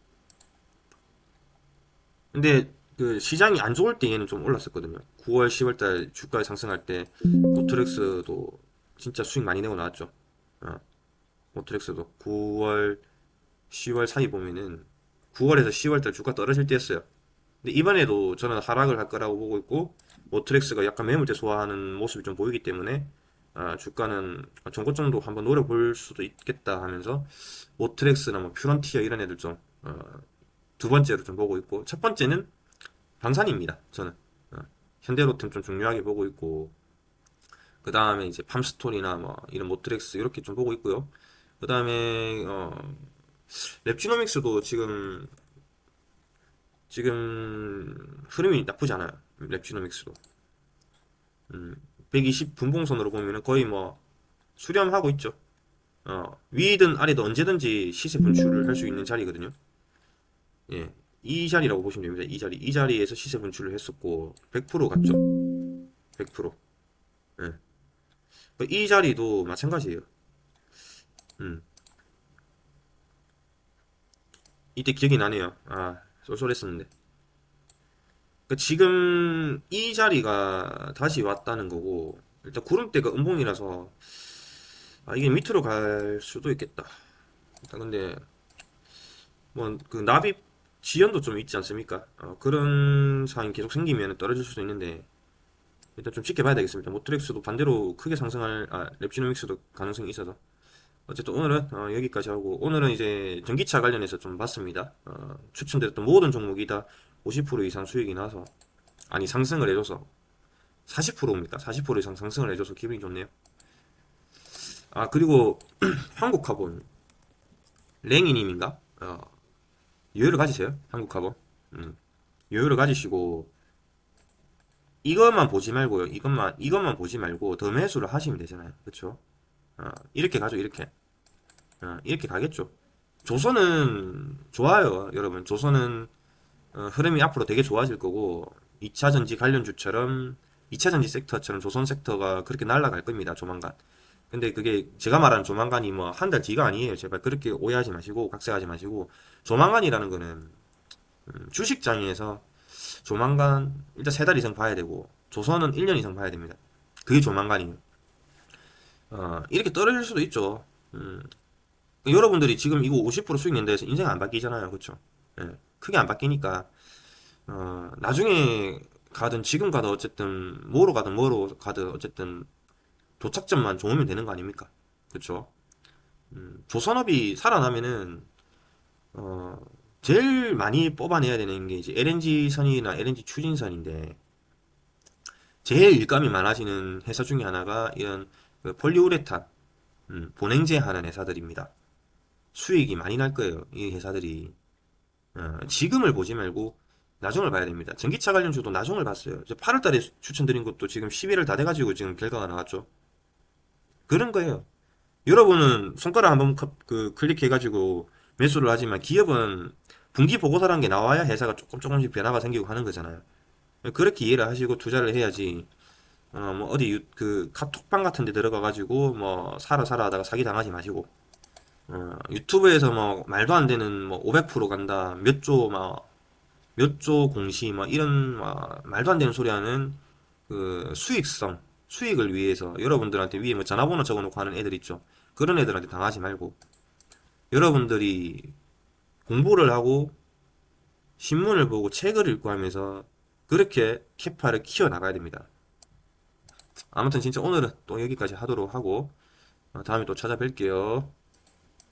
근데 그 시장이 안 좋을 때 얘는 좀 올랐었거든요. 9월, 10월 달 주가 상승할 때 모트렉스도 진짜 수익 많이 내고 나왔죠. 어, 모트렉스도 9월, 10월 사이 보면은 9월에서 10월 달 주가 떨어질 때였어요. 근데 이번에도 저는 하락을 할 거라고 보고 있고 모트렉스가 약간 매물대 소화하는 모습이 좀 보이기 때문에 주가는 전고점도 한번 노려볼 수도 있겠다 하면서 모트렉스나 뭐 퓨런티어 이런 애들 좀 두 번째로 좀 보고 있고 첫 번째는 방산입니다. 저는 현대로템 좀 중요하게 보고 있고 그 다음에 이제 팜스토리나 뭐 이런 모트렉스 이렇게 좀 보고 있고요. 그 다음에 랩지노믹스도 지금 흐름이 나쁘지 않아요. 랩지노믹스도 120 분봉선으로 보면은 거의 뭐 수렴하고 있죠. 위든 아래든 언제든지 시세 분출을 할 수 있는 자리거든요. 예, 이 자리라고 보시면 됩니다. 이 자리에서 시세 분출을 했었고 100% 갔죠. 100%. 예. 이 자리도 마찬가지예요. 음, 이때 기억이 나네요. 쏠쏠했었는데. 지금 이 자리가 다시 왔다는 거고 일단 구름대가 음봉이라서 이게 밑으로 갈 수도 있겠다. 일단 근데 뭐 그 납입 지연도 좀 있지 않습니까? 그런 상황이 계속 생기면 떨어질 수도 있는데 일단 좀 지켜봐야 되겠습니다. 모트렉스도 반대로 크게 상승할, 랩지노믹스도 가능성이 있어서. 어쨌든 오늘은 여기까지 하고, 오늘은 이제 전기차 관련해서 좀 봤습니다. 추천드렸던 모든 종목이 다 50% 이상 수익이 나서, 아니 상승을 해줘서 40%입니다. 40% 이상 상승을 해줘서 기분이 좋네요. 그리고 한국카본 랭이님인가? 여유를 가지세요. 한국카본. 여유를 가지시고 이것만 보지 말고요. 이것만 보지 말고 더 매수를 하시면 되잖아요. 그쵸? 이렇게 가죠. 이렇게 가겠죠. 조선은 좋아요, 여러분. 조선은 흐름이 앞으로 되게 좋아질 거고 2차전지 관련주처럼 2차전지 섹터처럼 조선 섹터가 그렇게 날아갈 겁니다. 조만간. 근데 그게 제가 말하는 조만간이 뭐 한 달 뒤가 아니에요. 제발 그렇게 오해하지 마시고 각색하지 마시고 조만간이라는 거는 주식장에서 조만간 일단 3달 이상 봐야 되고 조선은 1년 이상 봐야 됩니다. 그게 조만간이에요. 이렇게 떨어질 수도 있죠. 여러분들이 지금 이거 50% 수익 낸다 해서 인생 안 바뀌잖아요. 그쵸? 예, 크게 안 바뀌니까 나중에 가든 지금 가든 어쨌든 뭐로 가든 어쨌든 도착점만 좋으면 되는 거 아닙니까? 그쵸? 조선업이 살아나면은 어, 제일 많이 뽑아내야 되는 게 이제 LNG 선이나 LNG 추진선인데 제일 일감이 많아지는 회사 중에 하나가 이런 그 폴리우레탄 보냉제 하는 회사들입니다. 수익이 많이 날 거예요. 이 회사들이 지금을 보지 말고 나중을 봐야 됩니다. 전기차 관련주도 나중을 봤어요. 8월 달에 추천드린 것도 지금 11월 다 돼가지고 지금 결과가 나왔죠. 그런 거예요. 여러분은 손가락 한번 클릭해가지고 매수를 하지만 기업은 분기 보고서라는 게 나와야 회사가 조금씩 변화가 생기고 하는 거잖아요. 그렇게 이해를 하시고 투자를 해야지. 뭐 어디 그 카톡방 같은 데 들어가가지고 뭐 사라 하다가 사기 당하지 마시고. 유튜브에서 뭐 말도 안 되는 뭐 500% 간다 몇 조 공시 막 이런 막 말도 안 되는 소리 하는 그 수익을 위해서 여러분들한테 위에 뭐 전화번호 적어놓고 하는 애들 있죠. 그런 애들한테 당하지 말고 여러분들이 공부를 하고 신문을 보고 책을 읽고 하면서 그렇게 캐파를 키워 나가야 됩니다. 아무튼 진짜 오늘은 또 여기까지 하도록 하고 다음에 또 찾아뵐게요.